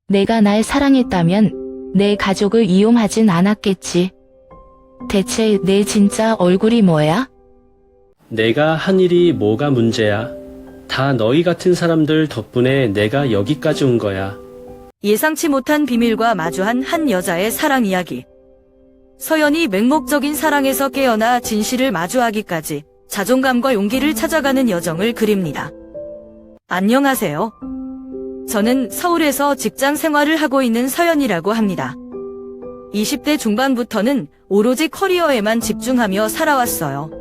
내가 날 사랑했다면 내 가족을 이용하진 않았겠지. 대체 내 진짜 얼굴이 뭐야? 내가 한 일이 뭐가 문제야? 다 너희 같은 사람들 덕분에 내가 여기까지 온 거야. 예상치 못한 비밀과 마주한 한 여자의 사랑 이야기. 서연이 맹목적인 사랑에서 깨어나 진실을 마주하기까지 자존감과 용기를 찾아가는 여정을 그립니다. 안녕하세요. 저는 서울에서 직장 생활을 하고 있는 서연이라고 합니다. 20대 중반부터는 오로지 커리어에만 집중하며 살아왔어요.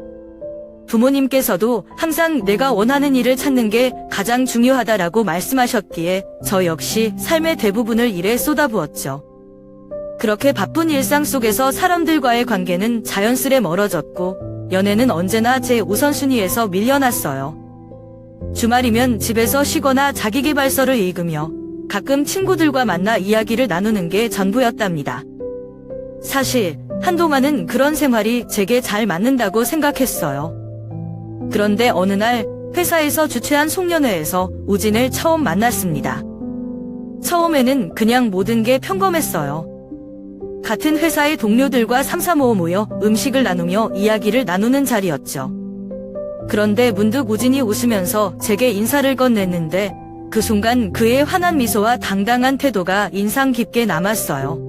부모님께서도 항상 내가 원하는 일을 찾는 게 가장 중요하다라고 말씀하셨기에 저 역시 삶의 대부분을 일에 쏟아부었죠. 그렇게 바쁜 일상 속에서 사람들과의 관계는 자연스레 멀어졌고 연애는 언제나 제 우선순위에서 밀려났어요. 주말이면 집에서 쉬거나 자기계발서를 읽으며 가끔 친구들과 만나 이야기를 나누는 게 전부였답니다. 사실 한동안은 그런 생활이 제게 잘 맞는다고 생각했어요. 그런데 어느 날 회사에서 주최한 송년회에서 우진을 처음 만났습니다. 처음에는 그냥 모든 게 평범했어요. 같은 회사의 동료들과 삼삼오오 모여 음식을 나누며 이야기를 나누는 자리였죠. 그런데 문득 우진이 웃으면서 제게 인사를 건넸는데 그 순간 그의 환한 미소와 당당한 태도가 인상 깊게 남았어요.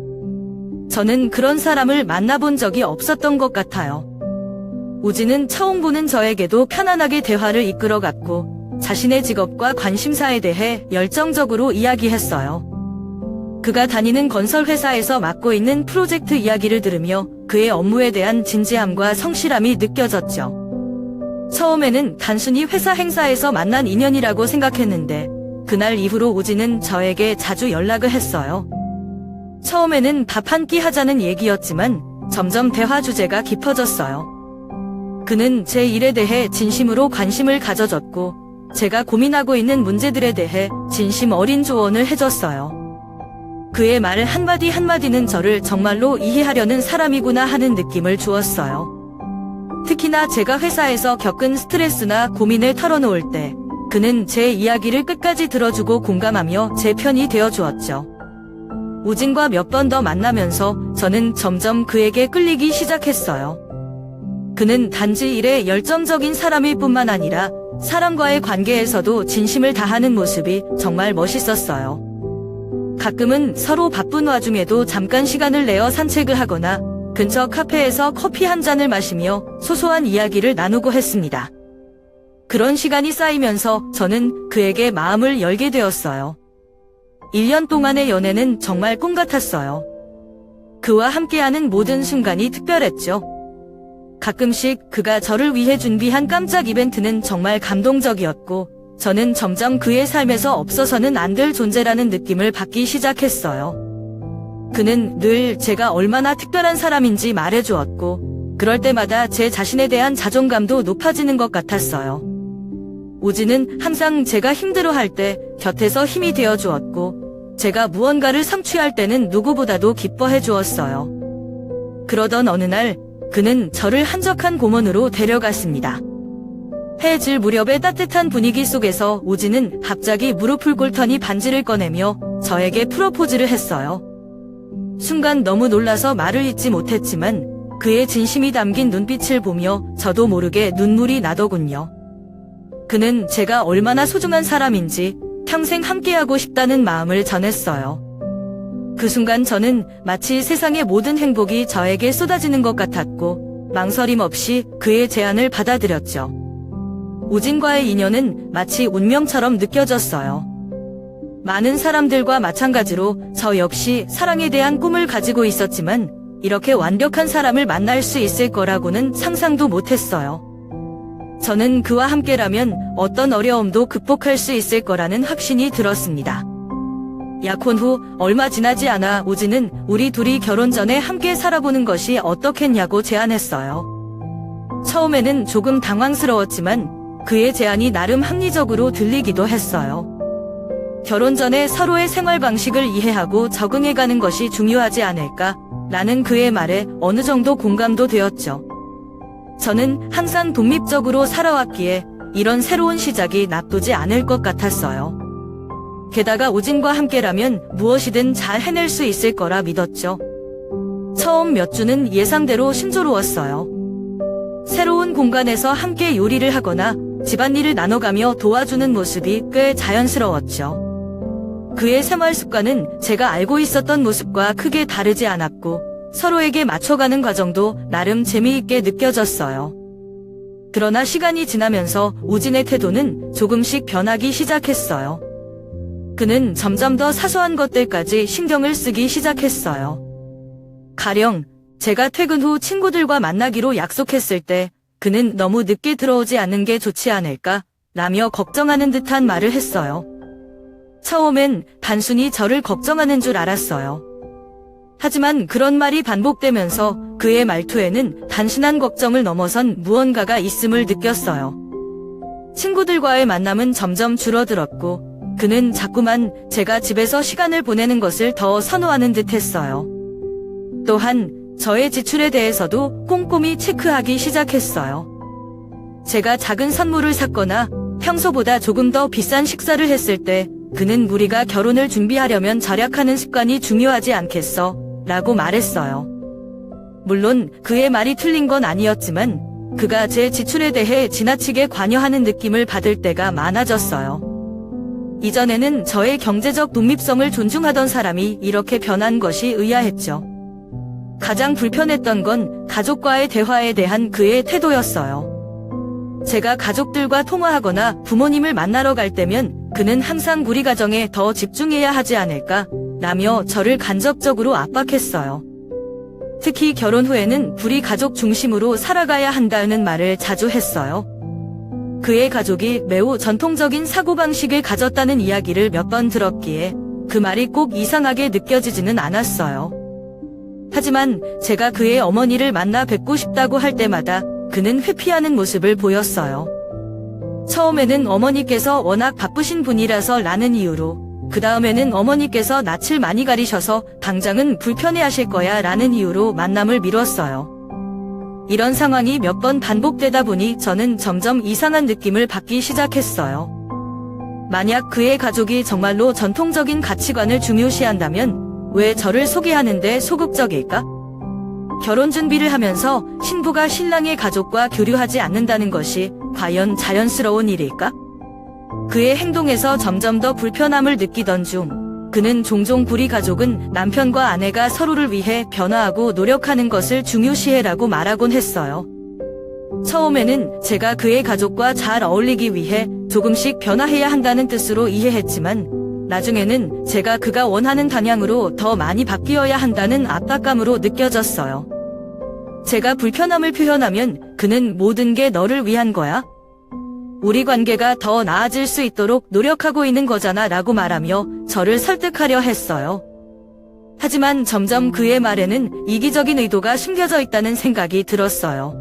저는 그런 사람을 만나본 적이 없었던 것 같아요. 우진은 처음 보는 저에게도 편안하게 대화를 이끌어갔고 자신의 직업과 관심사에 대해 열정적으로 이야기했어요. 그가 다니는 건설회사에서 맡고 있는 프로젝트 이야기를 들으며 그의 업무에 대한 진지함과 성실함이 느껴졌죠. 처음에는 단순히 회사 행사에서 만난 인연이라고 생각했는데 그날 이후로 우진은 저에게 자주 연락을 했어요. 처음에는 밥 한 끼 하자는 얘기였지만 점점 대화 주제가 깊어졌어요. 그는 제 일에 대해 진심으로 관심을 가져줬고 제가 고민하고 있는 문제들에 대해 진심 어린 조언을 해줬어요. 그의 말 한마디 한마디는 저를 정말로 이해하려는 사람이구나 하는 느낌을 주었어요. 특히나 제가 회사에서 겪은 스트레스나 고민을 털어놓을 때 그는 제 이야기를 끝까지 들어주고 공감하며 제 편이 되어주었죠. 우진과 몇 번 더 만나면서 저는 점점 그에게 끌리기 시작했어요. 그는 단지 일에 열정적인 사람일 뿐만 아니라 사람과의 관계에서도 진심을 다하는 모습이 정말 멋있었어요. 가끔은 서로 바쁜 와중에도 잠깐 시간을 내어 산책을 하거나 근처 카페에서 커피 한 잔을 마시며 소소한 이야기를 나누고 했습니다. 그런 시간이 쌓이면서 저는 그에게 마음을 열게 되었어요. 1년 동안의 연애는 정말 꿈 같았어요. 그와 함께하는 모든 순간이 특별했죠. 가끔씩 그가 저를 위해 준비한 깜짝 이벤트는 정말 감동적이었고 저는 점점 그의 삶에서 없어서는 안 될 존재라는 느낌을 받기 시작했어요. 그는 늘 제가 얼마나 특별한 사람인지 말해주었고 그럴 때마다 제 자신에 대한 자존감도 높아지는 것 같았어요. 우진은 항상 제가 힘들어할 때 곁에서 힘이 되어주었고 제가 무언가를 성취할 때는 누구보다도 기뻐해 주었어요. 그러던 어느 날 그는 저를 한적한 공원으로 데려갔습니다. 해 질 무렵의 따뜻한 분위기 속에서 우진은 갑자기 무릎을 꿇더니 반지를 꺼내며 저에게 프로포즈를 했어요. 순간 너무 놀라서 말을 잇지 못했지만 그의 진심이 담긴 눈빛을 보며 저도 모르게 눈물이 나더군요. 그는 제가 얼마나 소중한 사람인지 평생 함께하고 싶다는 마음을 전했어요. 그 순간 저는 마치 세상의 모든 행복이 저에게 쏟아지는 것 같았고 망설임 없이 그의 제안을 받아들였죠. 우진과의 인연은 마치 운명처럼 느껴졌어요. 많은 사람들과 마찬가지로 저 역시 사랑에 대한 꿈을 가지고 있었지만 이렇게 완벽한 사람을 만날 수 있을 거라고는 상상도 못했어요. 저는 그와 함께라면 어떤 어려움도 극복할 수 있을 거라는 확신이 들었습니다. 약혼 후 얼마 지나지 않아 우진은 우리 둘이 결혼 전에 함께 살아보는 것이 어떻겠냐고 제안했어요. 처음에는 조금 당황스러웠지만 그의 제안이 나름 합리적으로 들리기도 했어요. 결혼 전에 서로의 생활 방식을 이해하고 적응해가는 것이 중요하지 않을까? 라는 그의 말에 어느 정도 공감도 되었죠. 저는 항상 독립적으로 살아왔기에 이런 새로운 시작이 나쁘지 않을 것 같았어요. 게다가 우진과 함께라면 무엇이든 잘 해낼 수 있을 거라 믿었죠. 처음 몇 주는 예상대로 신조로웠어요. 새로운 공간에서 함께 요리를 하거나 집안일을 나눠가며 도와주는 모습이 꽤 자연스러웠죠. 그의 생활 습관은 제가 알고 있었던 모습과 크게 다르지 않았고 서로에게 맞춰가는 과정도 나름 재미있게 느껴졌어요. 그러나 시간이 지나면서 우진의 태도는 조금씩 변하기 시작했어요. 그는 점점 더 사소한 것들까지 신경을 쓰기 시작했어요. 가령 제가 퇴근 후 친구들과 만나기로 약속했을 때 그는 너무 늦게 들어오지 않는 게 좋지 않을까 라며 걱정하는 듯한 말을 했어요. 처음엔 단순히 저를 걱정하는 줄 알았어요. 하지만 그런 말이 반복되면서 그의 말투에는 단순한 걱정을 넘어선 무언가가 있음을 느꼈어요. 친구들과의 만남은 점점 줄어들었고 그는 자꾸만 제가 집에서 시간을 보내는 것을 더 선호하는 듯 했어요. 또한 저의 지출에 대해서도 꼼꼼히 체크하기 시작했어요. 제가 작은 선물을 샀거나 평소보다 조금 더 비싼 식사를 했을 때 그는 우리가 결혼을 준비하려면 절약하는 습관이 중요하지 않겠어? 라고 말했어요. 물론 그의 말이 틀린 건 아니었지만 그가 제 지출에 대해 지나치게 관여하는 느낌을 받을 때가 많아졌어요. 이전에는 저의 경제적 독립성을 존중하던 사람이 이렇게 변한 것이 의아했죠. 가장 불편했던 건 가족과의 대화에 대한 그의 태도였어요. 제가 가족들과 통화하거나 부모님을 만나러 갈 때면 그는 항상 우리 가정에 더 집중해야 하지 않을까? 라며 저를 간접적으로 압박했어요. 특히 결혼 후에는 우리 가족 중심으로 살아가야 한다는 말을 자주 했어요. 그의 가족이 매우 전통적인 사고방식을 가졌다는 이야기를 몇 번 들었기에 그 말이 꼭 이상하게 느껴지지는 않았어요. 하지만 제가 그의 어머니를 만나 뵙고 싶다고 할 때마다 그는 회피하는 모습을 보였어요. 처음에는 어머니께서 워낙 바쁘신 분이라서 라는 이유로, 그 다음에는 어머니께서 낯을 많이 가리셔서 당장은 불편해하실 거야 라는 이유로 만남을 미뤘어요. 이런 상황이 몇 번 반복되다 보니 저는 점점 이상한 느낌을 받기 시작했어요. 만약 그의 가족이 정말로 전통적인 가치관을 중요시한다면 왜 저를 소개하는데 소극적일까? 결혼 준비를 하면서 신부가 신랑의 가족과 교류하지 않는다는 것이 과연 자연스러운 일일까? 그의 행동에서 점점 더 불편함을 느끼던 중 그는 종종 우리 가족은 남편과 아내가 서로를 위해 변화하고 노력하는 것을 중요시해라고 말하곤 했어요. 처음에는 제가 그의 가족과 잘 어울리기 위해 조금씩 변화해야 한다는 뜻으로 이해했지만 나중에는 제가 그가 원하는 방향으로 더 많이 바뀌어야 한다는 압박감으로 느껴졌어요. 제가 불편함을 표현하면 그는 모든 게 너를 위한 거야? 우리 관계가 더 나아질 수 있도록 노력하고 있는 거잖아 라고 말하며 저를 설득하려 했어요. 하지만 점점 그의 말에는 이기적인 의도가 숨겨져 있다는 생각이 들었어요.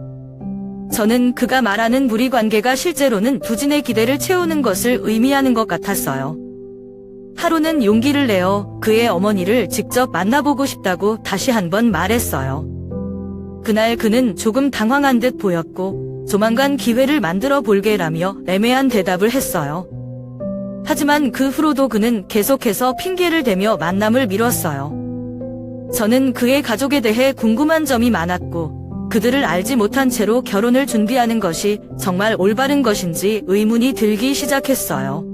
저는 그가 말하는 우리 관계가 실제로는 부진의 기대를 채우는 것을 의미하는 것 같았어요. 하루는 용기를 내어 그의 어머니를 직접 만나보고 싶다고 다시 한번 말했어요. 그날 그는 조금 당황한 듯 보였고 조만간 기회를 만들어 볼게라며 애매한 대답을 했어요. 하지만 그 후로도 그는 계속해서 핑계를 대며 만남을 미뤘어요. 저는 그의 가족에 대해 궁금한 점이 많았고 그들을 알지 못한 채로 결혼을 준비하는 것이 정말 올바른 것인지 의문이 들기 시작했어요.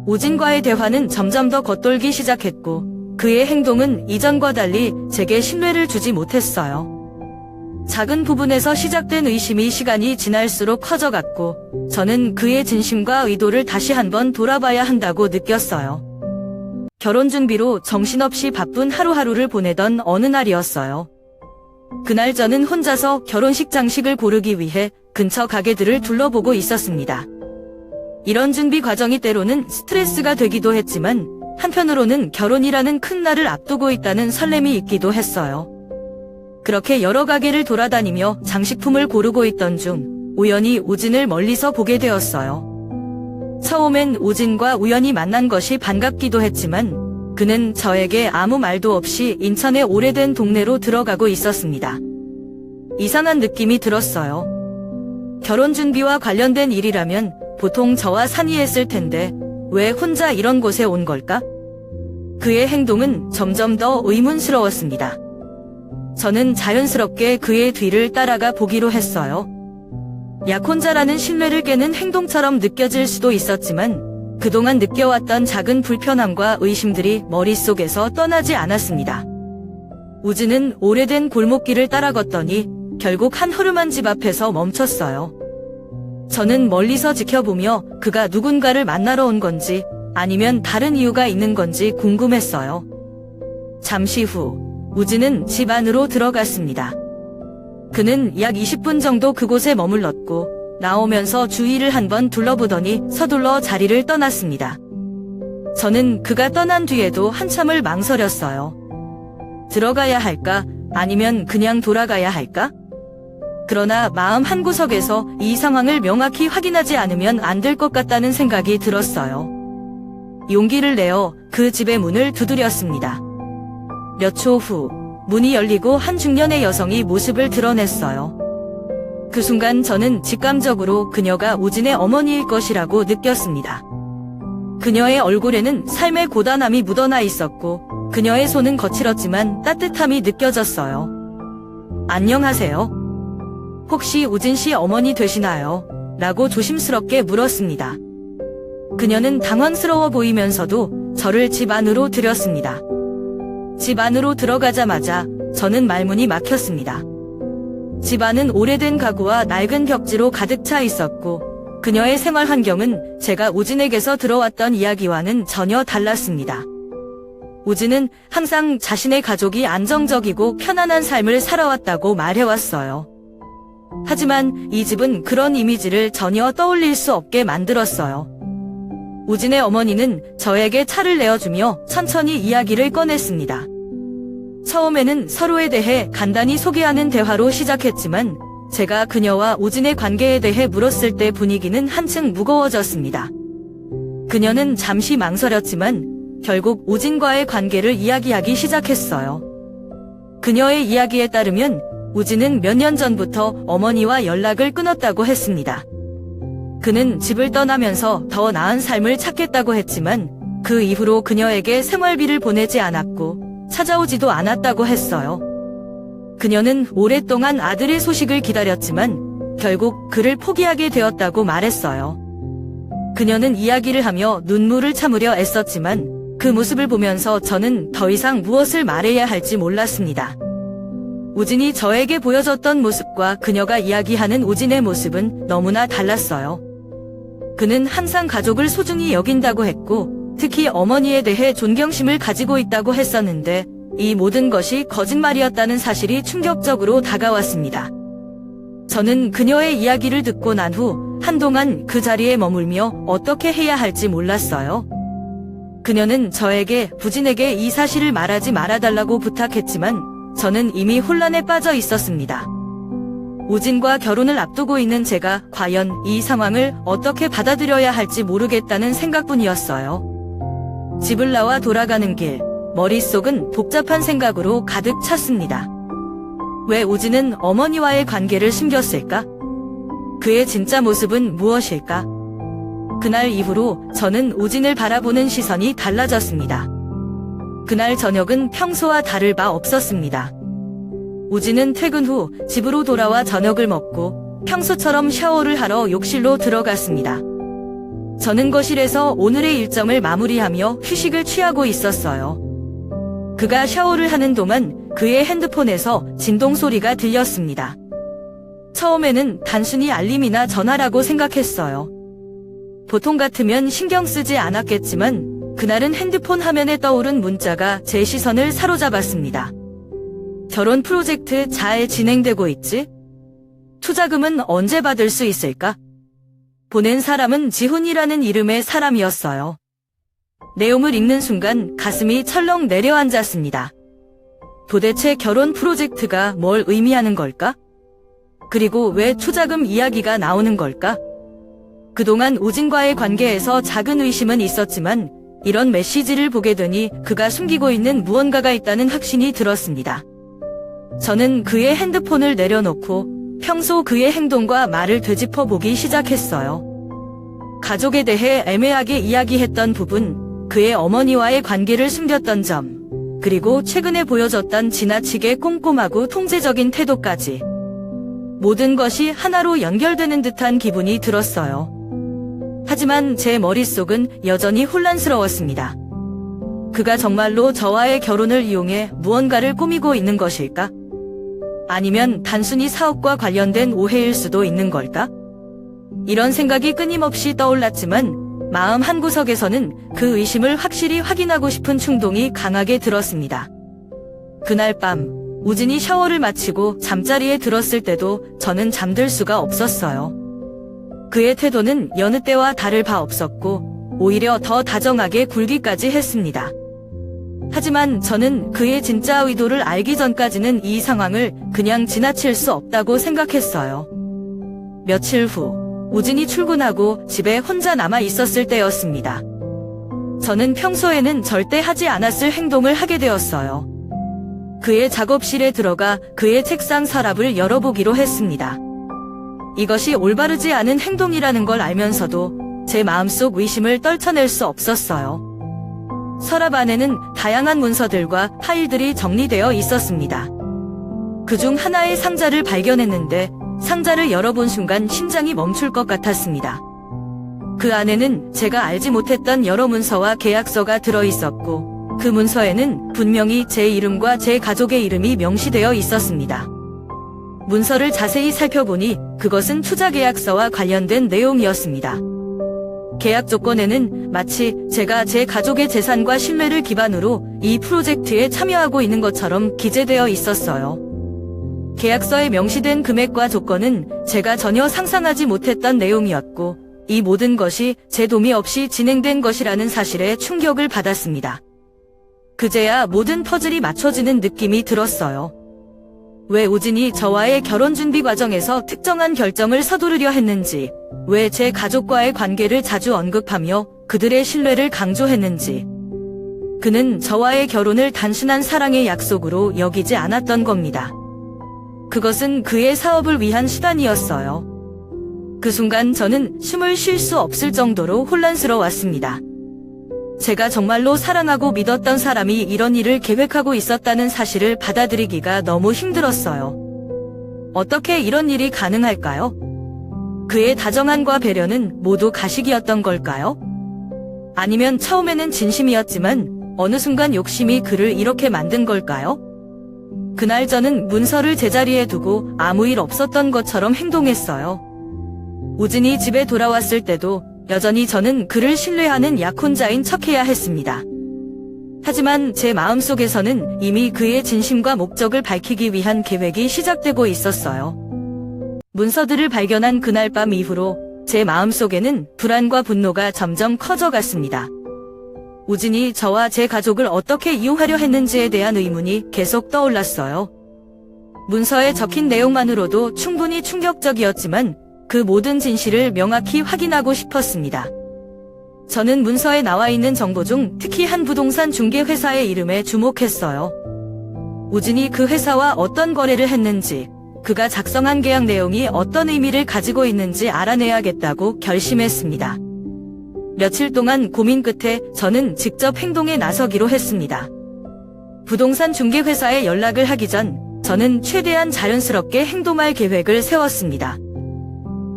우진과의 대화는 점점 더 겉돌기 시작했고 그의 행동은 이전과 달리 제게 신뢰를 주지 못했어요. 작은 부분에서 시작된 의심이 시간이 지날수록 커져갔고 저는 그의 진심과 의도를 다시 한번 돌아봐야 한다고 느꼈어요. 결혼 준비로 정신없이 바쁜 하루하루를 보내던 어느 날이었어요. 그날 저는 혼자서 결혼식 장식을 고르기 위해 근처 가게들을 둘러보고 있었습니다. 이런 준비 과정이 때로는 스트레스가 되기도 했지만 한편으로는 결혼이라는 큰 날을 앞두고 있다는 설렘이 있기도 했어요. 그렇게 여러 가게를 돌아다니며 장식품을 고르고 있던 중 우연히 우진을 멀리서 보게 되었어요. 처음엔 우진과 우연히 만난 것이 반갑기도 했지만 그는 저에게 아무 말도 없이 인천의 오래된 동네로 들어가고 있었습니다. 이상한 느낌이 들었어요. 결혼 준비와 관련된 일이라면 보통 저와 상의했을 텐데 왜 혼자 이런 곳에 온 걸까? 그의 행동은 점점 더 의문스러웠습니다. 저는 자연스럽게 그의 뒤를 따라가 보기로 했어요. 약혼자라는 신뢰를 깨는 행동처럼 느껴질 수도 있었지만 그동안 느껴왔던 작은 불편함과 의심들이 머릿속에서 떠나지 않았습니다. 우진은 오래된 골목길을 따라 걷더니 결국 한 허름한 집 앞에서 멈췄어요. 저는 멀리서 지켜보며 그가 누군가를 만나러 온 건지 아니면 다른 이유가 있는 건지 궁금했어요. 잠시 후 우진은 집 안으로 들어갔습니다. 그는 약 20분 정도 그곳에 머물렀고 나오면서 주위를 한번 둘러보더니 서둘러 자리를 떠났습니다. 저는 그가 떠난 뒤에도 한참을 망설였어요. 들어가야 할까? 아니면 그냥 돌아가야 할까? 그러나 마음 한구석에서 이 상황을 명확히 확인하지 않으면 안 될 것 같다는 생각이 들었어요. 용기를 내어 그 집의 문을 두드렸습니다. 몇 초 후 문이 열리고 한 중년의 여성이 모습을 드러냈어요. 그 순간 저는 직감적으로 그녀가 우진의 어머니일 것이라고 느꼈습니다. 그녀의 얼굴에는 삶의 고단함이 묻어나 있었고 그녀의 손은 거칠었지만 따뜻함이 느껴졌어요. 안녕하세요. 혹시 우진 씨 어머니 되시나요? 라고 조심스럽게 물었습니다. 그녀는 당황스러워 보이면서도 저를 집 안으로 들였습니다. 집 안으로 들어가자마자 저는 말문이 막혔습니다. 집 안은 오래된 가구와 낡은 벽지로 가득 차 있었고 그녀의 생활 환경은 제가 우진에게서 들어왔던 이야기와는 전혀 달랐습니다. 우진은 항상 자신의 가족이 안정적이고 편안한 삶을 살아왔다고 말해왔어요. 하지만 이 집은 그런 이미지를 전혀 떠올릴 수 없게 만들었어요. 우진의 어머니는 저에게 차를 내어주며 천천히 이야기를 꺼냈습니다. 처음에는 서로에 대해 간단히 소개하는 대화로 시작했지만 제가 그녀와 우진의 관계에 대해 물었을 때 분위기는 한층 무거워졌습니다. 그녀는 잠시 망설였지만 결국 우진과의 관계를 이야기하기 시작했어요. 그녀의 이야기에 따르면 우진은 몇 년 전부터 어머니와 연락을 끊었다고 했습니다. 그는 집을 떠나면서 더 나은 삶을 찾겠다고 했지만 그 이후로 그녀에게 생활비를 보내지 않았고 찾아오지도 않았다고 했어요. 그녀는 오랫동안 아들의 소식을 기다렸지만 결국 그를 포기하게 되었다고 말했어요. 그녀는 이야기를 하며 눈물을 참으려 애썼지만 그 모습을 보면서 저는 더 이상 무엇을 말해야 할지 몰랐습니다. 우진이 저에게 보여줬던 모습과 그녀가 이야기하는 우진의 모습은 너무나 달랐어요. 그는 항상 가족을 소중히 여긴다고 했고 특히 어머니에 대해 존경심을 가지고 있다고 했었는데 이 모든 것이 거짓말이었다는 사실이 충격적으로 다가왔습니다. 저는 그녀의 이야기를 듣고 난 후 한동안 그 자리에 머물며 어떻게 해야 할지 몰랐어요. 그녀는 저에게 부진에게 이 사실을 말하지 말아달라고 부탁했지만 저는 이미 혼란에 빠져 있었습니다. 우진과 결혼을 앞두고 있는 제가 과연 이 상황을 어떻게 받아들여야 할지 모르겠다는 생각뿐이었어요. 집을 나와 돌아가는 길, 머릿속은 복잡한 생각으로 가득 찼습니다. 왜 우진은 어머니와의 관계를 숨겼을까? 그의 진짜 모습은 무엇일까? 그날 이후로 저는 우진을 바라보는 시선이 달라졌습니다. 그날 저녁은 평소와 다를 바 없었습니다. 우진은 퇴근 후 집으로 돌아와 저녁을 먹고 평소처럼 샤워를 하러 욕실로 들어갔습니다. 저는 거실에서 오늘의 일정을 마무리하며 휴식을 취하고 있었어요. 그가 샤워를 하는 동안 그의 핸드폰에서 진동 소리가 들렸습니다. 처음에는 단순히 알림이나 전화라고 생각했어요. 보통 같으면 신경 쓰지 않았겠지만 그날은 핸드폰 화면에 떠오른 문자가 제 시선을 사로잡았습니다. 결혼 프로젝트 잘 진행되고 있지? 투자금은 언제 받을 수 있을까? 보낸 사람은 지훈이라는 이름의 사람이었어요. 내용을 읽는 순간 가슴이 철렁 내려앉았습니다. 도대체 결혼 프로젝트가 뭘 의미하는 걸까? 그리고 왜 투자금 이야기가 나오는 걸까? 그동안 우진과의 관계에서 작은 의심은 있었지만 이런 메시지를 보게 되니 그가 숨기고 있는 무언가가 있다는 확신이 들었습니다. 저는 그의 핸드폰을 내려놓고 평소 그의 행동과 말을 되짚어 보기 시작했어요. 가족에 대해 애매하게 이야기했던 부분, 그의 어머니와의 관계를 숨겼던 점, 그리고 최근에 보여줬던 지나치게 꼼꼼하고 통제적인 태도까지 모든 것이 하나로 연결되는 듯한 기분이 들었어요. 하지만 제 머릿속은 여전히 혼란스러웠습니다. 그가 정말로 저와의 결혼을 이용해 무언가를 꾸미고 있는 것일까? 아니면 단순히 사업과 관련된 오해일 수도 있는 걸까? 이런 생각이 끊임없이 떠올랐지만 마음 한구석에서는 그 의심을 확실히 확인하고 싶은 충동이 강하게 들었습니다. 그날 밤 우진이 샤워를 마치고 잠자리에 들었을 때도 저는 잠들 수가 없었어요. 그의 태도는 여느 때와 다를 바 없었고 오히려 더 다정하게 굴기까지 했습니다. 하지만 저는 그의 진짜 의도를 알기 전까지는 이 상황을 그냥 지나칠 수 없다고 생각했어요. 며칠 후 우진이 출근하고 집에 혼자 남아 있었을 때였습니다. 저는 평소에는 절대 하지 않았을 행동을 하게 되었어요. 그의 작업실에 들어가 그의 책상 서랍을 열어보기로 했습니다. 이것이 올바르지 않은 행동이라는 걸 알면서도 제 마음속 의심을 떨쳐낼 수 없었어요. 서랍 안에는 다양한 문서들과 파일들이 정리되어 있었습니다. 그중 하나의 상자를 발견했는데 상자를 열어본 순간 심장이 멈출 것 같았습니다. 그 안에는 제가 알지 못했던 여러 문서와 계약서가 들어있었고 그 문서에는 분명히 제 이름과 제 가족의 이름이 명시되어 있었습니다. 문서를 자세히 살펴보니 그것은 투자계약서와 관련된 내용이었습니다. 계약 조건에는 마치 제가 제 가족의 재산과 신뢰를 기반으로 이 프로젝트에 참여하고 있는 것처럼 기재되어 있었어요. 계약서에 명시된 금액과 조건은 제가 전혀 상상하지 못했던 내용이었고 이 모든 것이 제 도미 없이 진행된 것이라는 사실에 충격을 받았습니다. 그제야 모든 퍼즐이 맞춰지는 느낌이 들었어요. 왜 우진이 저와의 결혼 준비 과정에서 특정한 결정을 서두르려 했는지, 왜 제 가족과의 관계를 자주 언급하며 그들의 신뢰를 강조했는지. 그는 저와의 결혼을 단순한 사랑의 약속으로 여기지 않았던 겁니다. 그것은 그의 사업을 위한 수단이었어요. 그 순간 저는 숨을 쉴 수 없을 정도로 혼란스러웠습니다. 제가 정말로 사랑하고 믿었던 사람이 이런 일을 계획하고 있었다는 사실을 받아들이기가 너무 힘들었어요. 어떻게 이런 일이 가능할까요? 그의 다정함과 배려는 모두 가식이었던 걸까요? 아니면 처음에는 진심이었지만 어느 순간 욕심이 그를 이렇게 만든 걸까요? 그날 저는 문서를 제자리에 두고 아무 일 없었던 것처럼 행동했어요. 우진이 집에 돌아왔을 때도 여전히 저는 그를 신뢰하는 약혼자인 척해야 했습니다. 하지만 제 마음속에서는 이미 그의 진심과 목적을 밝히기 위한 계획이 시작되고 있었어요. 문서들을 발견한 그날 밤 이후로 제 마음속에는 불안과 분노가 점점 커져갔습니다. 우진이 저와 제 가족을 어떻게 이용하려 했는지에 대한 의문이 계속 떠올랐어요. 문서에 적힌 내용만으로도 충분히 충격적이었지만 그 모든 진실을 명확히 확인하고 싶었습니다. 저는 문서에 나와 있는 정보 중 특히 한 부동산 중개회사의 이름에 주목했어요. 우진이 그 회사와 어떤 거래를 했는지, 그가 작성한 계약 내용이 어떤 의미를 가지고 있는지 알아내야겠다고 결심했습니다. 며칠 동안 고민 끝에 저는 직접 행동에 나서기로 했습니다. 부동산 중개회사에 연락을 하기 전 저는 최대한 자연스럽게 행동할 계획을 세웠습니다.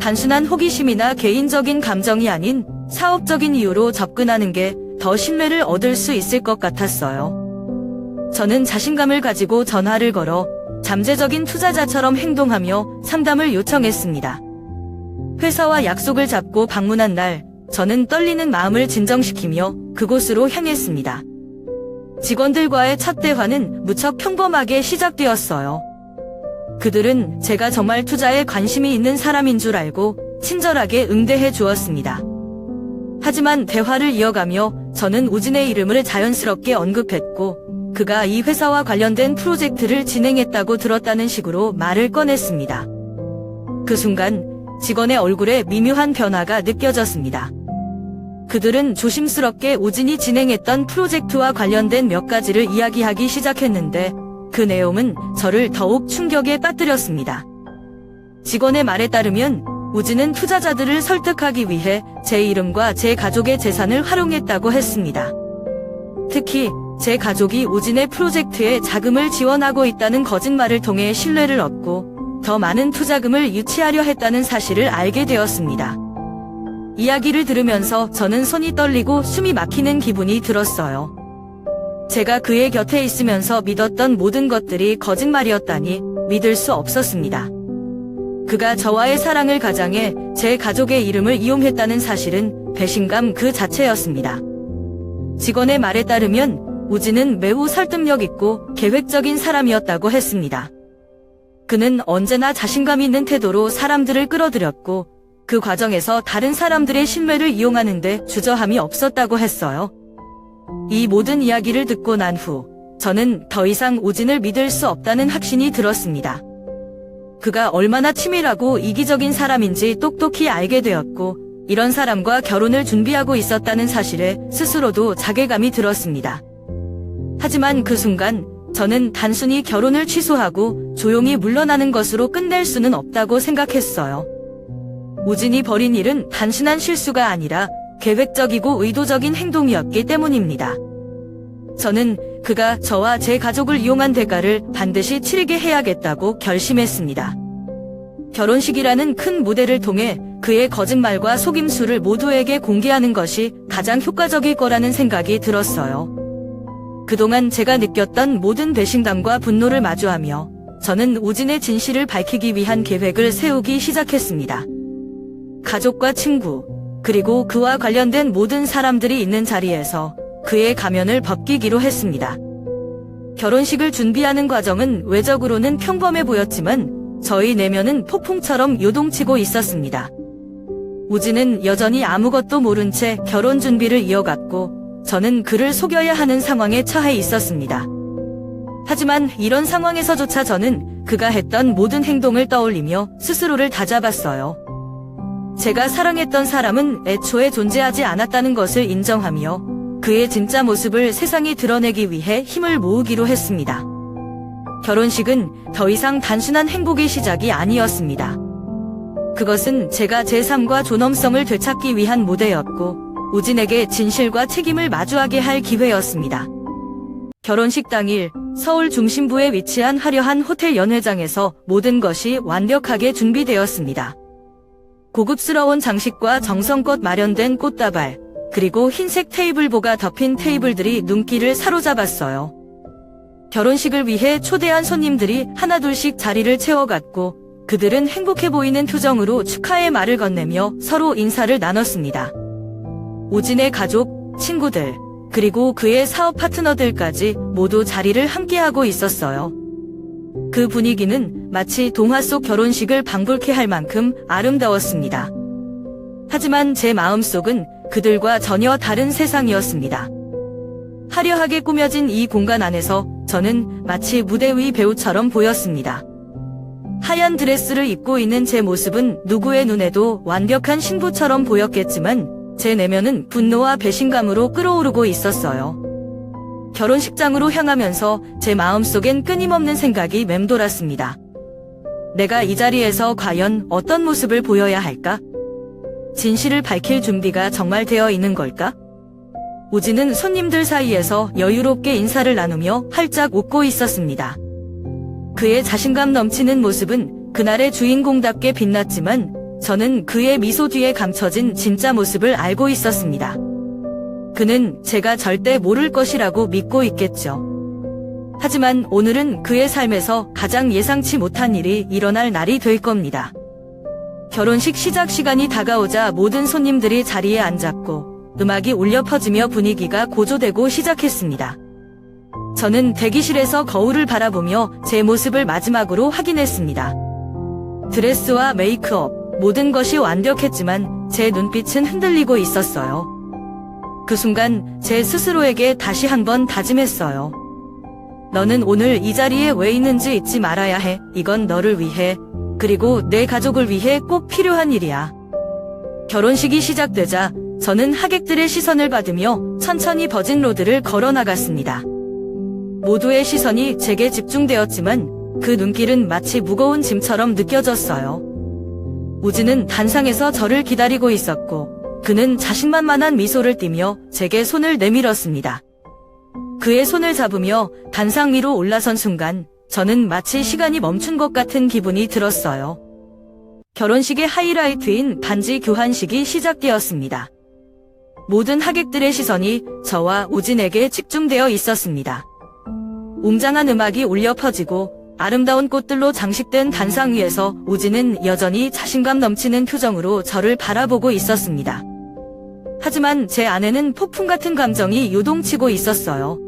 단순한 호기심이나 개인적인 감정이 아닌 사업적인 이유로 접근하는 게 더 신뢰를 얻을 수 있을 것 같았어요. 저는 자신감을 가지고 전화를 걸어 잠재적인 투자자처럼 행동하며 상담을 요청했습니다. 회사와 약속을 잡고 방문한 날, 저는 떨리는 마음을 진정시키며 그곳으로 향했습니다. 직원들과의 첫 대화는 무척 평범하게 시작되었어요. 그들은 제가 정말 투자에 관심이 있는 사람인 줄 알고 친절하게 응대해 주었습니다. 하지만 대화를 이어가며 저는 우진의 이름을 자연스럽게 언급했고 그가 이 회사와 관련된 프로젝트를 진행했다고 들었다는 식으로 말을 꺼냈습니다. 그 순간 직원의 얼굴에 미묘한 변화가 느껴졌습니다. 그들은 조심스럽게 우진이 진행했던 프로젝트와 관련된 몇 가지를 이야기하기 시작했는데 그 내용은 저를 더욱 충격에 빠뜨렸습니다. 직원의 말에 따르면 우진은 투자자들을 설득하기 위해 제 이름과 제 가족의 재산을 활용했다고 했습니다. 특히 제 가족이 우진의 프로젝트에 자금을 지원하고 있다는 거짓말을 통해 신뢰를 얻고 더 많은 투자금을 유치하려 했다는 사실을 알게 되었습니다. 이야기를 들으면서 저는 손이 떨리고 숨이 막히는 기분이 들었어요. 제가 그의 곁에 있으면서 믿었던 모든 것들이 거짓말이었다니 믿을 수 없었습니다. 그가 저와의 사랑을 가장해 제 가족의 이름을 이용했다는 사실은 배신감 그 자체였습니다. 직원의 말에 따르면 우진은 매우 설득력 있고 계획적인 사람이었다고 했습니다. 그는 언제나 자신감 있는 태도로 사람들을 끌어들였고 그 과정에서 다른 사람들의 신뢰를 이용하는데 주저함이 없었다고 했어요. 이 모든 이야기를 듣고 난 후 저는 더 이상 우진을 믿을 수 없다는 확신이 들었습니다. 그가 얼마나 치밀하고 이기적인 사람인지 똑똑히 알게 되었고 이런 사람과 결혼을 준비하고 있었다는 사실에 스스로도 자괴감이 들었습니다. 하지만 그 순간 저는 단순히 결혼을 취소하고 조용히 물러나는 것으로 끝낼 수는 없다고 생각했어요. 우진이 벌인 일은 단순한 실수가 아니라 계획적이고 의도적인 행동이었기 때문입니다. 저는 그가 저와 제 가족을 이용한 대가를 반드시 치르게 해야겠다고 결심했습니다. 결혼식이라는 큰 무대를 통해 그의 거짓말과 속임수를 모두에게 공개하는 것이 가장 효과적일 거라는 생각이 들었어요. 그동안 제가 느꼈던 모든 배신감과 분노를 마주하며 저는 우진의 진실을 밝히기 위한 계획을 세우기 시작했습니다. 가족과 친구, 그리고 그와 관련된 모든 사람들이 있는 자리에서 그의 가면을 벗기기로 했습니다. 결혼식을 준비하는 과정은 외적으로는 평범해 보였지만 저희 내면은 폭풍처럼 요동치고 있었습니다. 우진은 여전히 아무것도 모른 채 결혼 준비를 이어갔고 저는 그를 속여야 하는 상황에 처해 있었습니다. 하지만 이런 상황에서조차 저는 그가 했던 모든 행동을 떠올리며 스스로를 다잡았어요. 제가 사랑했던 사람은 애초에 존재하지 않았다는 것을 인정하며 그의 진짜 모습을 세상에 드러내기 위해 힘을 모으기로 했습니다. 결혼식은 더 이상 단순한 행복의 시작이 아니었습니다. 그것은 제가 제 삶과 존엄성을 되찾기 위한 무대였고 우진에게 진실과 책임을 마주하게 할 기회였습니다. 결혼식 당일 서울 중심부에 위치한 화려한 호텔 연회장에서 모든 것이 완벽하게 준비되었습니다. 고급스러운 장식과 정성껏 마련된 꽃다발, 그리고 흰색 테이블보가 덮인 테이블들이 눈길을 사로잡았어요. 결혼식을 위해 초대한 손님들이 하나둘씩 자리를 채워갔고 그들은 행복해 보이는 표정으로 축하의 말을 건네며 서로 인사를 나눴습니다. 우진의 가족, 친구들, 그리고 그의 사업 파트너들까지 모두 자리를 함께하고 있었어요. 그 분위기는 마치 동화 속 결혼식을 방불케 할 만큼 아름다웠습니다. 하지만 제 마음속은 그들과 전혀 다른 세상이었습니다. 화려하게 꾸며진 이 공간 안에서 저는 마치 무대 위 배우처럼 보였습니다. 하얀 드레스를 입고 있는 제 모습은 누구의 눈에도 완벽한 신부처럼 보였겠지만 제 내면은 분노와 배신감으로 끓어오르고 있었어요. 결혼식장으로 향하면서 제 마음속엔 끊임없는 생각이 맴돌았습니다. 내가 이 자리에서 과연 어떤 모습을 보여야 할까? 진실을 밝힐 준비가 정말 되어 있는 걸까? 우진은 손님들 사이에서 여유롭게 인사를 나누며 활짝 웃고 있었습니다. 그의 자신감 넘치는 모습은 그날의 주인공답게 빛났지만 저는 그의 미소 뒤에 감춰진 진짜 모습을 알고 있었습니다. 그는 제가 절대 모를 것이라고 믿고 있겠죠. 하지만 오늘은 그의 삶에서 가장 예상치 못한 일이 일어날 날이 될 겁니다. 결혼식 시작 시간이 다가오자 모든 손님들이 자리에 앉았고 음악이 울려 퍼지며 분위기가 고조되고 시작했습니다. 저는 대기실에서 거울을 바라보며 제 모습을 마지막으로 확인했습니다. 드레스와 메이크업, 모든 것이 완벽했지만 제 눈빛은 흔들리고 있었어요. 그 순간 제 스스로에게 다시 한번 다짐했어요. 너는 오늘 이 자리에 왜 있는지 잊지 말아야 해. 이건 너를 위해, 그리고 내 가족을 위해 꼭 필요한 일이야. 결혼식이 시작되자 저는 하객들의 시선을 받으며 천천히 버진 로드를 걸어 나갔습니다. 모두의 시선이 제게 집중되었지만 그 눈길은 마치 무거운 짐처럼 느껴졌어요. 우진은 단상에서 저를 기다리고 있었고 그는 자신만만한 미소를 띠며 제게 손을 내밀었습니다. 그의 손을 잡으며 단상 위로 올라선 순간 저는 마치 시간이 멈춘 것 같은 기분이 들었어요. 결혼식의 하이라이트인 반지 교환식이 시작되었습니다. 모든 하객들의 시선이 저와 우진에게 집중되어 있었습니다. 웅장한 음악이 울려 퍼지고 아름다운 꽃들로 장식된 단상 위에서 우진은 여전히 자신감 넘치는 표정으로 저를 바라보고 있었습니다. 하지만 제 안에는 폭풍 같은 감정이 요동치고 있었어요.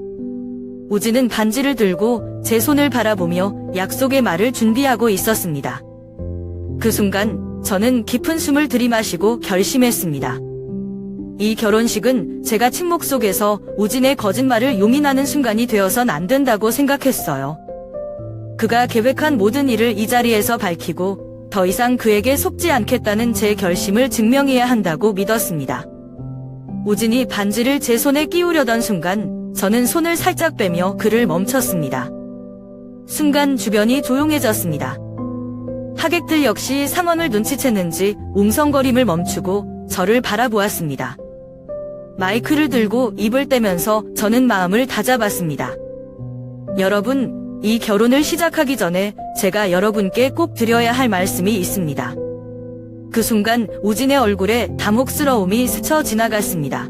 우진은 반지를 들고 제 손을 바라보며 약속의 말을 준비하고 있었습니다. 그 순간 저는 깊은 숨을 들이마시고 결심했습니다. 이 결혼식은 제가 침묵 속에서 우진의 거짓말을 용인하는 순간이 되어선 안 된다고 생각했어요. 그가 계획한 모든 일을 이 자리에서 밝히고 더 이상 그에게 속지 않겠다는 제 결심을 증명해야 한다고 믿었습니다. 우진이 반지를 제 손에 끼우려던 순간 저는 손을 살짝 빼며 그를 멈췄습니다. 순간 주변이 조용해졌습니다. 하객들 역시 상황을 눈치챘는지 웅성거림을 멈추고 저를 바라보았습니다. 마이크를 들고 입을 떼면서 저는 마음을 다잡았습니다. 여러분, 이 결혼을 시작하기 전에 제가 여러분께 꼭 드려야 할 말씀이 있습니다. 그 순간 우진의 얼굴에 당혹스러움이 스쳐 지나갔습니다.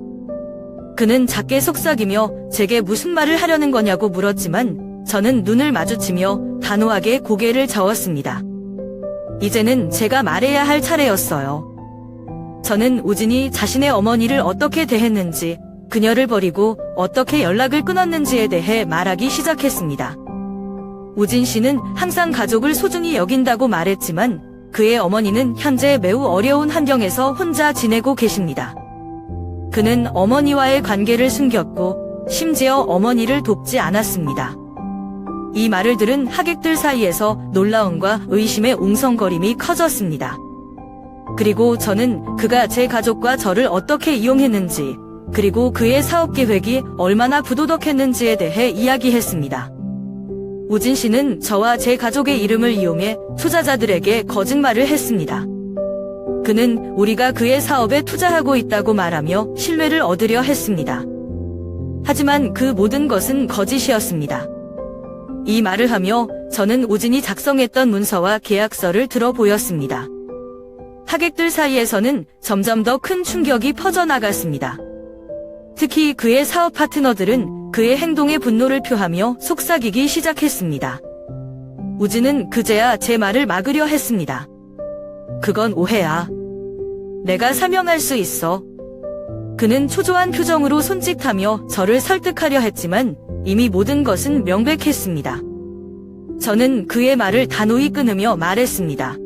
그는 작게 속삭이며 제게 무슨 말을 하려는 거냐고 물었지만 저는 눈을 마주치며 단호하게 고개를 저었습니다. 이제는 제가 말해야 할 차례였어요. 저는 우진이 자신의 어머니를 어떻게 대했는지, 그녀를 버리고 어떻게 연락을 끊었는지에 대해 말하기 시작했습니다. 우진 씨는 항상 가족을 소중히 여긴다고 말했지만 그의 어머니는 현재 매우 어려운 환경에서 혼자 지내고 계십니다. 그는 어머니와의 관계를 숨겼고 심지어 어머니를 돕지 않았습니다. 이 말을 들은 하객들 사이에서 놀라움과 의심의 웅성거림이 커졌습니다. 그리고 저는 그가 제 가족과 저를 어떻게 이용했는지, 그리고 그의 사업 계획이 얼마나 부도덕했는지에 대해 이야기했습니다. 우진 씨는 저와 제 가족의 이름을 이용해 투자자들에게 거짓말을 했습니다. 그는 우리가 그의 사업에 투자하고 있다고 말하며 신뢰를 얻으려 했습니다. 하지만 그 모든 것은 거짓이었습니다. 이 말을 하며 저는 우진이 작성했던 문서와 계약서를 들어 보였습니다. 하객들 사이에서는 점점 더 큰 충격이 퍼져나갔습니다. 특히 그의 사업 파트너들은 그의 행동에 분노를 표하며 속삭이기 시작했습니다. 우진은 그제야 제 말을 막으려 했습니다. 그건 오해야. 내가 사명할 수 있어. 그는 초조한 표정으로 손짓하며 저를 설득하려 했지만 이미 모든 것은 명백했습니다. 저는 그의 말을 단호히 끊으며 말했습니다.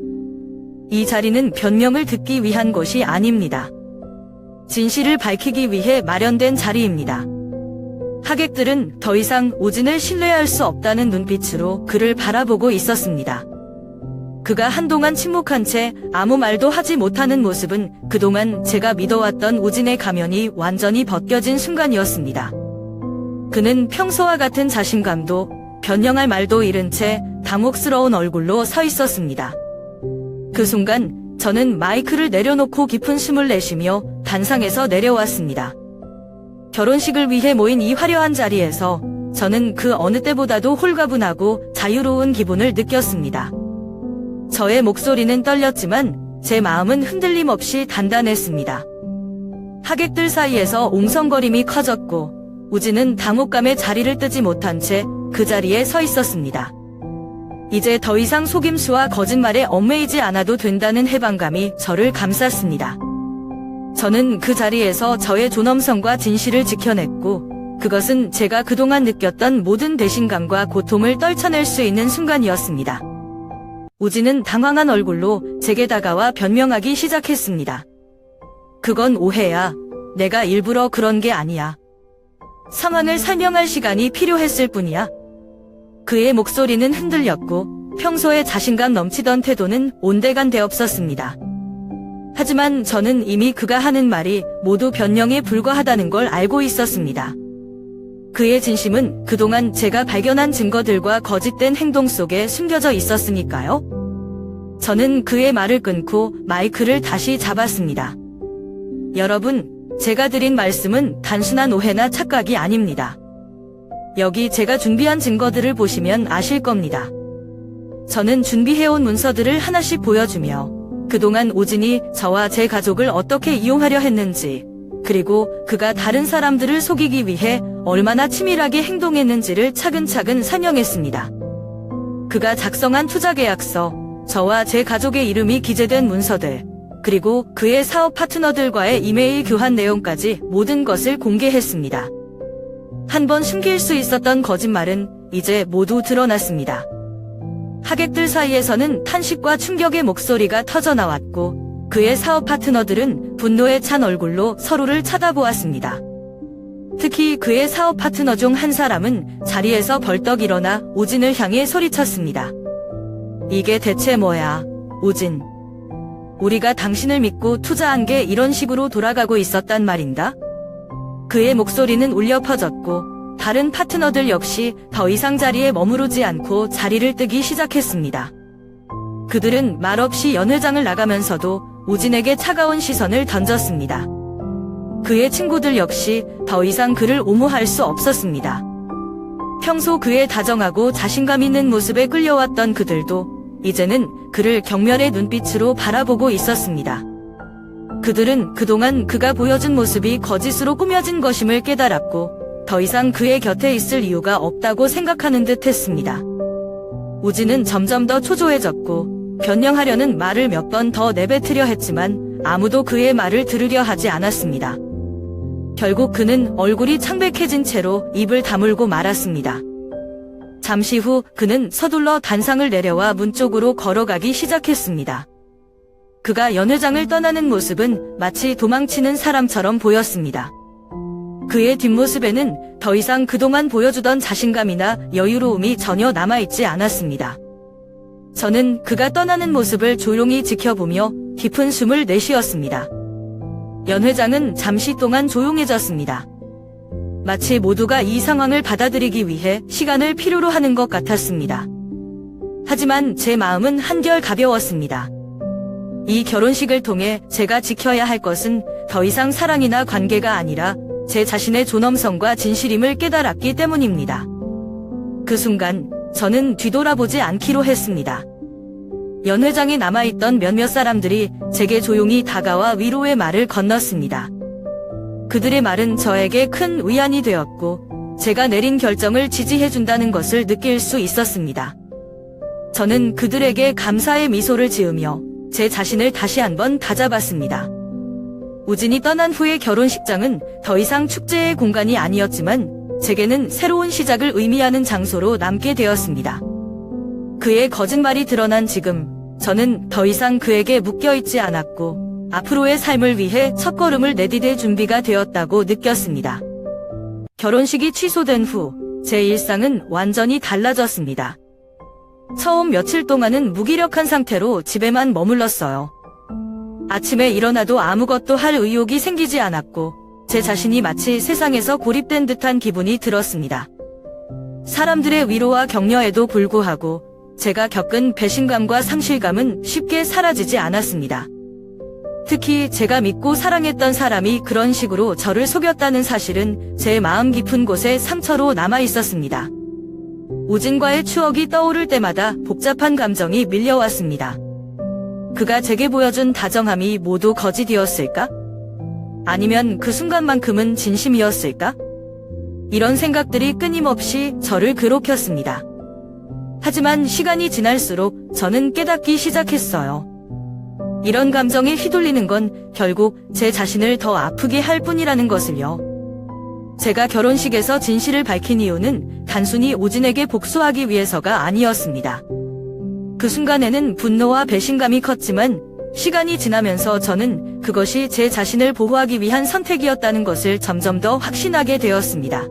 이 자리는 변명을 듣기 위한 곳이 아닙니다. 진실을 밝히기 위해 마련된 자리입니다. 하객들은 더 이상 우진을 신뢰할 수 없다는 눈빛으로 그를 바라보고 있었습니다. 그가 한동안 침묵한 채 아무 말도 하지 못하는 모습은 그동안 제가 믿어왔던 우진의 가면이 완전히 벗겨진 순간이었습니다. 그는 평소와 같은 자신감도 변명할 말도 잃은 채 당혹스러운 얼굴로 서 있었습니다. 그 순간 저는 마이크를 내려놓고 깊은 숨을 내쉬며 단상에서 내려왔습니다. 결혼식을 위해 모인 이 화려한 자리에서 저는 그 어느 때보다도 홀가분하고 자유로운 기분을 느꼈습니다. 저의 목소리는 떨렸지만 제 마음은 흔들림 없이 단단했습니다. 하객들 사이에서 옹성거림이 커졌고 우진은 당혹감에 자리를 뜨지 못한 채 그 자리에 서 있었습니다. 이제 더 이상 속임수와 거짓말에 얽매이지 않아도 된다는 해방감이 저를 감쌌습니다. 저는 그 자리에서 저의 존엄성과 진실을 지켜냈고 그것은 제가 그동안 느꼈던 모든 배신감과 고통을 떨쳐낼 수 있는 순간이었습니다. 우진은 당황한 얼굴로 제게 다가와 변명하기 시작했습니다. 그건 오해야. 내가 일부러 그런 게 아니야. 상황을 설명할 시간이 필요했을 뿐이야. 그의 목소리는 흔들렸고 평소에 자신감 넘치던 태도는 온데간데 없었습니다. 하지만 저는 이미 그가 하는 말이 모두 변명에 불과하다는 걸 알고 있었습니다. 그의 진심은 그동안 제가 발견한 증거들과 거짓된 행동 속에 숨겨져 있었으니까요. 저는 그의 말을 끊고 마이크를 다시 잡았습니다. 여러분, 제가 드린 말씀은 단순한 오해나 착각이 아닙니다. 여기 제가 준비한 증거들을 보시면 아실 겁니다. 저는 준비해온 문서들을 하나씩 보여주며 그동안 오진이 저와 제 가족을 어떻게 이용하려 했는지, 그리고 그가 다른 사람들을 속이기 위해 얼마나 치밀하게 행동했는지를 차근차근 설명했습니다. 그가 작성한 투자계약서, 저와 제 가족의 이름이 기재된 문서들, 그리고 그의 사업 파트너들과의 이메일 교환 내용까지 모든 것을 공개했습니다. 한 번 숨길 수 있었던 거짓말은 이제 모두 드러났습니다. 하객들 사이에서는 탄식과 충격의 목소리가 터져나왔고 그의 사업 파트너들은 분노에 찬 얼굴로 서로를 쳐다보았습니다. 특히 그의 사업 파트너 중 한 사람은 자리에서 벌떡 일어나 오진을 향해 소리쳤습니다. 이게 대체 뭐야, 오진. 우리가 당신을 믿고 투자한 게 이런 식으로 돌아가고 있었단 말인가? 그의 목소리는 울려 퍼졌고 다른 파트너들 역시 더 이상 자리에 머무르지 않고 자리를 뜨기 시작했습니다. 그들은 말없이 연회장을 나가면서도 오진에게 차가운 시선을 던졌습니다. 그의 친구들 역시 더 이상 그를 옹호할 수 없었습니다. 평소 그의 다정하고 자신감 있는 모습에 끌려왔던 그들도 이제는 그를 경멸의 눈빛으로 바라보고 있었습니다. 그들은 그동안 그가 보여준 모습이 거짓으로 꾸며진 것임을 깨달았고 더 이상 그의 곁에 있을 이유가 없다고 생각하는 듯 했습니다. 오진은 점점 더 초조해졌고 변명하려는 말을 몇 번 더 내뱉으려 했지만 아무도 그의 말을 들으려 하지 않았습니다. 결국 그는 얼굴이 창백해진 채로 입을 다물고 말았습니다. 잠시 후 그는 서둘러 단상을 내려와 문 쪽으로 걸어가기 시작했습니다. 그가 연회장을 떠나는 모습은 마치 도망치는 사람처럼 보였습니다. 그의 뒷모습에는 더 이상 그동안 보여주던 자신감이나 여유로움이 전혀 남아있지 않았습니다. 저는 그가 떠나는 모습을 조용히 지켜보며 깊은 숨을 내쉬었습니다. 연회장은 잠시 동안 조용해졌습니다. 마치 모두가 이 상황을 받아들이기 위해 시간을 필요로 하는 것 같았습니다. 하지만 제 마음은 한결 가벼웠습니다. 이 결혼식을 통해 제가 지켜야 할 것은 더 이상 사랑이나 관계가 아니라 제 자신의 존엄성과 진실임을 깨달았기 때문입니다. 그 순간 저는 뒤돌아보지 않기로 했습니다. 연회장에 남아있던 몇몇 사람들이 제게 조용히 다가와 위로의 말을 건넜습니다. 그들의 말은 저에게 큰 위안이 되었고 제가 내린 결정을 지지해준다는 것을 느낄 수 있었습니다. 저는 그들에게 감사의 미소를 지으며 제 자신을 다시 한번 다잡았습니다. 오진이 떠난 후의 결혼식장은 더 이상 축제의 공간이 아니었지만 제게는 새로운 시작을 의미하는 장소로 남게 되었습니다. 그의 거짓말이 드러난 지금 저는 더 이상 그에게 묶여있지 않았고 앞으로의 삶을 위해 첫걸음을 내디딜 준비가 되었다고 느꼈습니다. 결혼식이 취소된 후 제 일상은 완전히 달라졌습니다. 처음 며칠 동안은 무기력한 상태로 집에만 머물렀어요. 아침에 일어나도 아무것도 할 의욕이 생기지 않았고 제 자신이 마치 세상에서 고립된 듯한 기분이 들었습니다. 사람들의 위로와 격려에도 불구하고 제가 겪은 배신감과 상실감은 쉽게 사라지지 않았습니다. 특히 제가 믿고 사랑했던 사람이 그런 식으로 저를 속였다는 사실은 제 마음 깊은 곳에 상처로 남아 있었습니다. 오진과의 추억이 떠오를 때마다 복잡한 감정이 밀려왔습니다. 그가 제게 보여준 다정함이 모두 거짓이었을까? 아니면 그 순간만큼은 진심이었을까? 이런 생각들이 끊임없이 저를 괴롭혔습니다. 하지만 시간이 지날수록 저는 깨닫기 시작했어요. 이런 감정에 휘둘리는 건 결국 제 자신을 더 아프게 할 뿐이라는 것을요. 제가 결혼식에서 진실을 밝힌 이유는 단순히 오진에게 복수하기 위해서가 아니었습니다. 그 순간에는 분노와 배신감이 컸지만 시간이 지나면서 저는 그것이 제 자신을 보호하기 위한 선택이었다는 것을 점점 더 확신하게 되었습니다.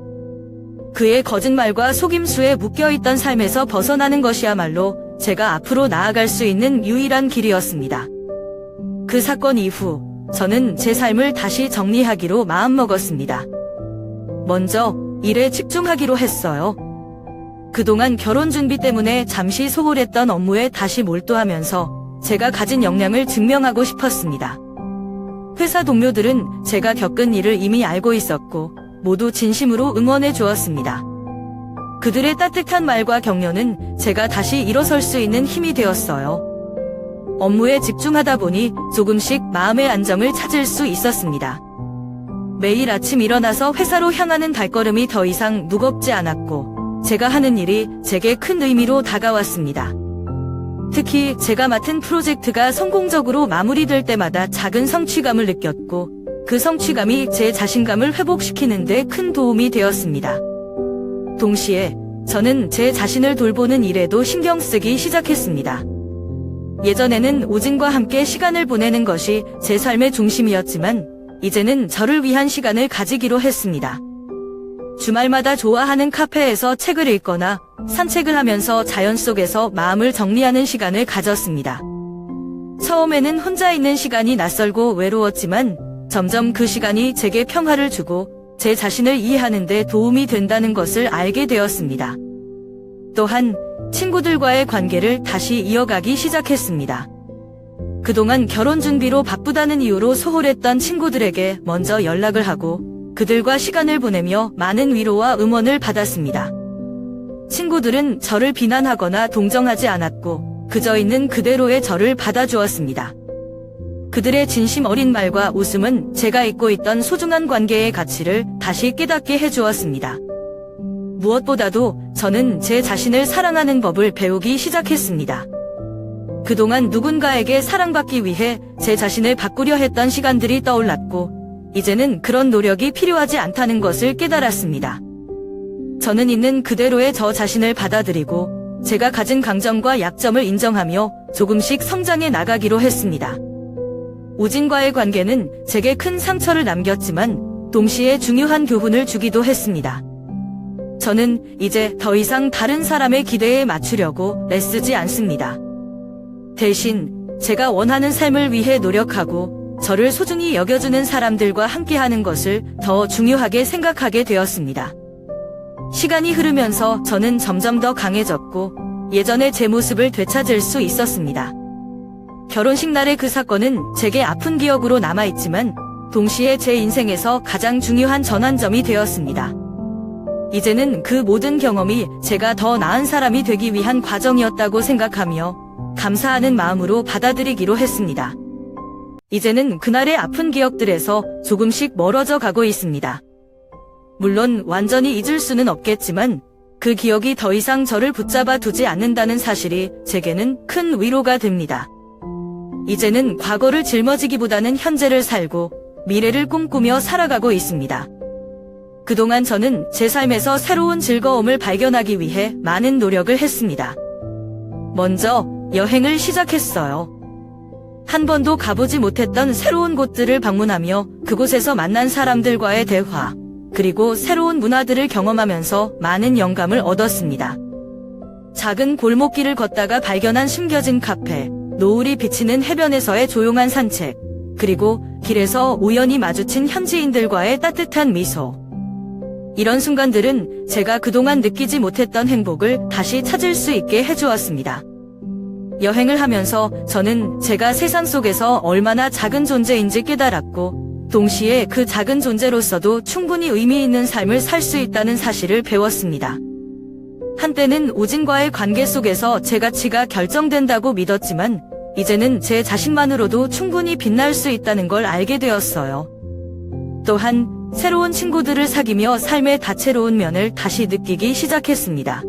그의 거짓말과 속임수에 묶여있던 삶에서 벗어나는 것이야말로 제가 앞으로 나아갈 수 있는 유일한 길이었습니다. 그 사건 이후 저는 제 삶을 다시 정리하기로 마음먹었습니다. 먼저 일에 집중하기로 했어요. 그동안 결혼 준비 때문에 잠시 소홀했던 업무에 다시 몰두하면서 제가 가진 역량을 증명하고 싶었습니다. 회사 동료들은 제가 겪은 일을 이미 알고 있었고 모두 진심으로 응원해 주었습니다. 그들의 따뜻한 말과 격려는 제가 다시 일어설 수 있는 힘이 되었어요. 업무에 집중하다 보니 조금씩 마음의 안정을 찾을 수 있었습니다. 매일 아침 일어나서 회사로 향하는 발걸음이 더 이상 무겁지 않았고 제가 하는 일이 제게 큰 의미로 다가왔습니다. 특히 제가 맡은 프로젝트가 성공적으로 마무리될 때마다 작은 성취감을 느꼈고 그 성취감이 제 자신감을 회복시키는 데 큰 도움이 되었습니다. 동시에 저는 제 자신을 돌보는 일에도 신경 쓰기 시작했습니다. 예전에는 오진과 함께 시간을 보내는 것이 제 삶의 중심이었지만 이제는 저를 위한 시간을 가지기로 했습니다. 주말마다 좋아하는 카페에서 책을 읽거나 산책을 하면서 자연 속에서 마음을 정리하는 시간을 가졌습니다. 처음에는 혼자 있는 시간이 낯설고 외로웠지만 점점 그 시간이 제게 평화를 주고 제 자신을 이해하는 데 도움이 된다는 것을 알게 되었습니다. 또한 친구들과의 관계를 다시 이어가기 시작했습니다. 그동안 결혼 준비로 바쁘다는 이유로 소홀했던 친구들에게 먼저 연락을 하고 그들과 시간을 보내며 많은 위로와 응원을 받았습니다. 친구들은 저를 비난하거나 동정하지 않았고 그저 있는 그대로의 저를 받아주었습니다. 그들의 진심 어린 말과 웃음은 제가 잊고 있던 소중한 관계의 가치를 다시 깨닫게 해주었습니다. 무엇보다도 저는 제 자신을 사랑하는 법을 배우기 시작했습니다. 그동안 누군가에게 사랑받기 위해 제 자신을 바꾸려 했던 시간들이 떠올랐고 이제는 그런 노력이 필요하지 않다는 것을 깨달았습니다. 저는 있는 그대로의 저 자신을 받아들이고 제가 가진 강점과 약점을 인정하며 조금씩 성장해 나가기로 했습니다. 오진과의 관계는 제게 큰 상처를 남겼지만 동시에 중요한 교훈을 주기도 했습니다. 저는 이제 더 이상 다른 사람의 기대에 맞추려고 애쓰지 않습니다. 대신 제가 원하는 삶을 위해 노력하고 저를 소중히 여겨주는 사람들과 함께하는 것을 더 중요하게 생각하게 되었습니다. 시간이 흐르면서 저는 점점 더 강해졌고 예전의 제 모습을 되찾을 수 있었습니다. 결혼식 날의 그 사건은 제게 아픈 기억으로 남아있지만 동시에 제 인생에서 가장 중요한 전환점이 되었습니다. 이제는 그 모든 경험이 제가 더 나은 사람이 되기 위한 과정이었다고 생각하며 감사하는 마음으로 받아들이기로 했습니다. 이제는 그날의 아픈 기억들에서 조금씩 멀어져 가고 있습니다. 물론 완전히 잊을 수는 없겠지만 그 기억이 더 이상 저를 붙잡아 두지 않는다는 사실이 제게는 큰 위로가 됩니다. 이제는 과거를 짊어지기보다는 현재를 살고 미래를 꿈꾸며 살아가고 있습니다. 그동안 저는 제 삶에서 새로운 즐거움을 발견하기 위해 많은 노력을 했습니다. 먼저 여행을 시작했어요. 한 번도 가보지 못했던 새로운 곳들을 방문하며 그곳에서 만난 사람들과의 대화, 그리고 새로운 문화들을 경험하면서 많은 영감을 얻었습니다. 작은 골목길을 걷다가 발견한 숨겨진 카페, 노을이 비치는 해변에서의 조용한 산책, 그리고 길에서 우연히 마주친 현지인들과의 따뜻한 미소. 이런 순간들은 제가 그동안 느끼지 못했던 행복을 다시 찾을 수 있게 해주었습니다. 여행을 하면서 저는 제가 세상 속에서 얼마나 작은 존재인지 깨달았고 동시에 그 작은 존재로서도 충분히 의미 있는 삶을 살 수 있다는 사실을 배웠습니다. 한때는 오진과의 관계 속에서 제 가치가 결정된다고 믿었지만 이제는 제 자신만으로도 충분히 빛날 수 있다는 걸 알게 되었어요. 또한 새로운 친구들을 사귀며 삶의 다채로운 면을 다시 느끼기 시작했습니다.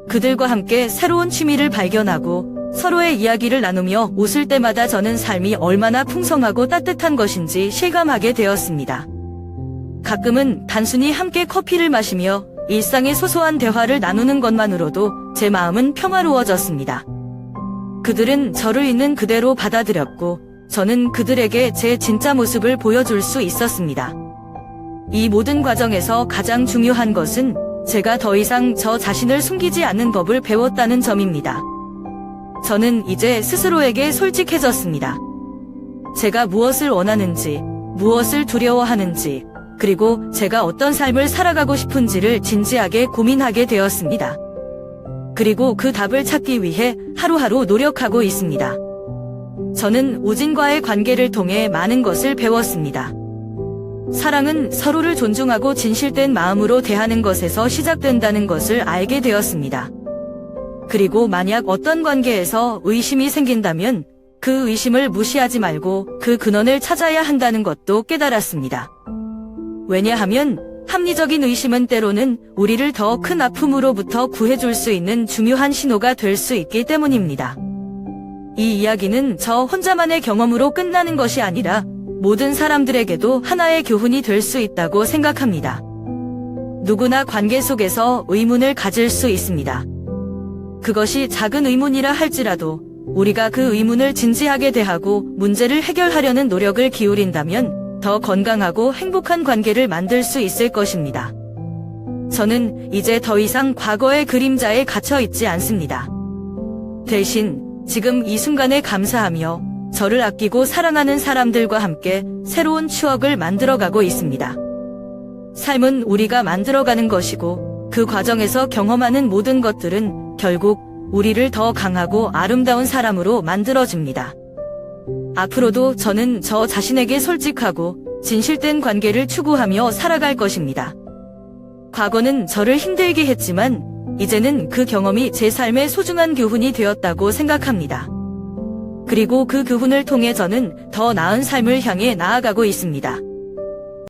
그들과 함께 새로운 취미를 발견하고 서로의 이야기를 나누며 웃을 때마다 저는 삶이 얼마나 풍성하고 따뜻한 것인지 실감하게 되었습니다. 가끔은 단순히 함께 커피를 마시며 일상의 소소한 대화를 나누는 것만으로도 제 마음은 평화로워졌습니다. 그들은 저를 있는 그대로 받아들였고 저는 그들에게 제 진짜 모습을 보여줄 수 있었습니다. 이 모든 과정에서 가장 중요한 것은 제가 더 이상 저 자신을 숨기지 않는 법을 배웠다는 점입니다. 저는 이제 스스로에게 솔직해졌습니다. 제가 무엇을 원하는지, 무엇을 두려워하는지, 그리고 제가 어떤 삶을 살아가고 싶은지를 진지하게 고민하게 되었습니다. 그리고 그 답을 찾기 위해 하루하루 노력하고 있습니다. 저는 우진과의 관계를 통해 많은 것을 배웠습니다. 사랑은 서로를 존중하고 진실된 마음으로 대하는 것에서 시작된다는 것을 알게 되었습니다. 그리고 만약 어떤 관계에서 의심이 생긴다면 그 의심을 무시하지 말고 그 근원을 찾아야 한다는 것도 깨달았습니다. 왜냐하면 합리적인 의심은 때로는 우리를 더 큰 아픔으로부터 구해줄 수 있는 중요한 신호가 될 수 있기 때문입니다. 이 이야기는 저 혼자만의 경험으로 끝나는 것이 아니라 모든 사람들에게도 하나의 교훈이 될 수 있다고 생각합니다. 누구나 관계 속에서 의문을 가질 수 있습니다. 그것이 작은 의문이라 할지라도 우리가 그 의문을 진지하게 대하고 문제를 해결하려는 노력을 기울인다면 더 건강하고 행복한 관계를 만들 수 있을 것입니다. 저는 이제 더 이상 과거의 그림자에 갇혀 있지 않습니다. 대신 지금 이 순간에 감사하며 저를 아끼고 사랑하는 사람들과 함께 새로운 추억을 만들어가고 있습니다. 삶은 우리가 만들어가는 것이고 그 과정에서 경험하는 모든 것들은 결국 우리를 더 강하고 아름다운 사람으로 만들어줍니다. 앞으로도 저는 저 자신에게 솔직하고 진실된 관계를 추구하며 살아갈 것입니다. 과거는 저를 힘들게 했지만 이제는 그 경험이 제 삶의 소중한 교훈이 되었다고 생각합니다. 그리고 그 교훈을 통해 저는 더 나은 삶을 향해 나아가고 있습니다.